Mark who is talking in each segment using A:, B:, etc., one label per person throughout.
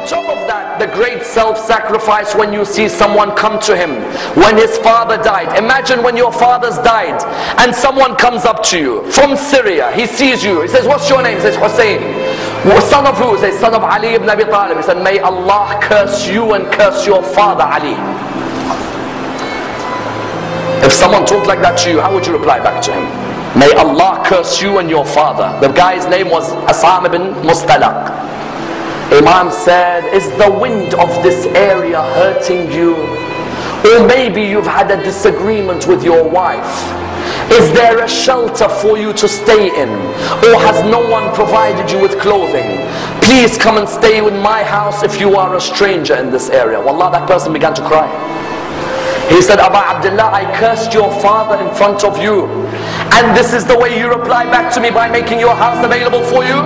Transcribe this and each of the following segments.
A: on top of that, the great self-sacrifice when you see someone come to him when his father died. Imagine when your father's died and someone comes up to you from Syria. He sees you. He says, what's your name? He says, Hussein. Son of who? He says, son of Ali ibn Abi Talib. He said, may Allah curse you and curse your father Ali. If someone talked like that to you, how would you reply back to him? May Allah curse you and your father. The guy's name was Asmaa ibn Mustadrak. Imam said, is the wind of this area hurting you? Or maybe you've had a disagreement with your wife. Is there a shelter for you to stay in? Or has no one provided you with clothing? Please come and stay in my house if you are a stranger in this area. Wallah, that person began to cry. He said, Aba Abdullah, I cursed your father in front of you, and this is the way you reply back to me, by making your house available for you?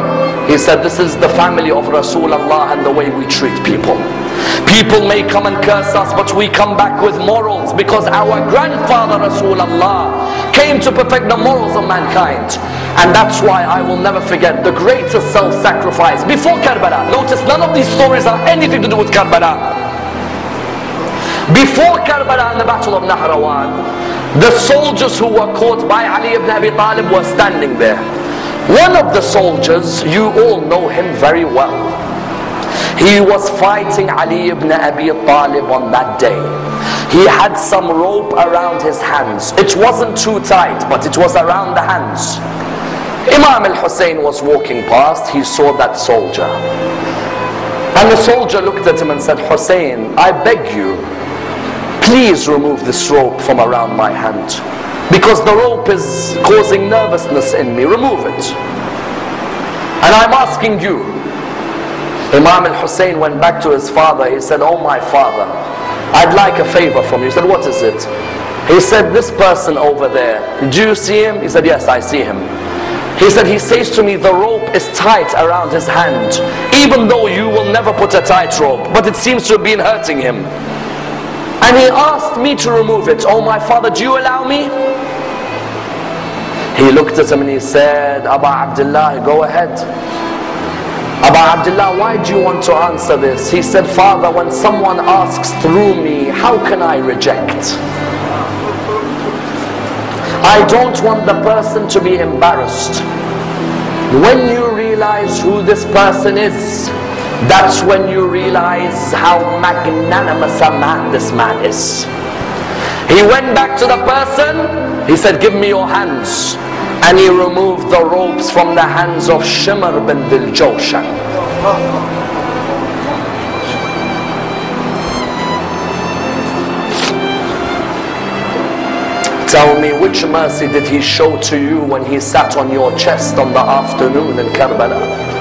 A: He said, this is the family of Rasulullah and the way we treat people. People may come and curse us, but we come back with morals, because our grandfather Rasulullah came to perfect the morals of mankind. And that's why I will never forget the greatest self-sacrifice before Karbala. Notice, none of these stories have anything to do with Karbala. Before Karbala and the battle of Nahrawan, the soldiers who were caught by Ali ibn Abi Talib were standing there. One of the soldiers, you all know him very well. He was fighting Ali ibn Abi Talib on that day. He had some rope around his hands. It wasn't too tight, but it was around the hands. Imam Hussain was walking past. He saw that soldier. And the soldier looked at him and said, Hussain, I beg you, please remove this rope from around my hand, because the rope is causing nervousness in me. Remove it. And I'm asking you. Imam al-Hussain went back to his father. He said, oh my father, I'd like a favor from you. He said, what is it? He said, this person over there, do you see him? He said, yes, I see him. He said, he says to me, the rope is tight around his hand, even though you will never put a tight rope, but it seems to have been hurting him. And he asked me to remove it. Oh my father, do you allow me? He looked at him and he said, Aba Abdullah, go ahead. Aba Abdullah, why do you want to answer this? He said, Father, when someone asks through me, how can I reject? I don't want the person to be embarrassed. When you realize who this person is, that's when you realize how magnanimous a man this man is. He went back to the person. He said, give me your hands. And he removed the ropes from the hands of Shimr bin Dhil Jawshan. Tell me, which mercy did he show to you when he sat on your chest on the afternoon in Karbala?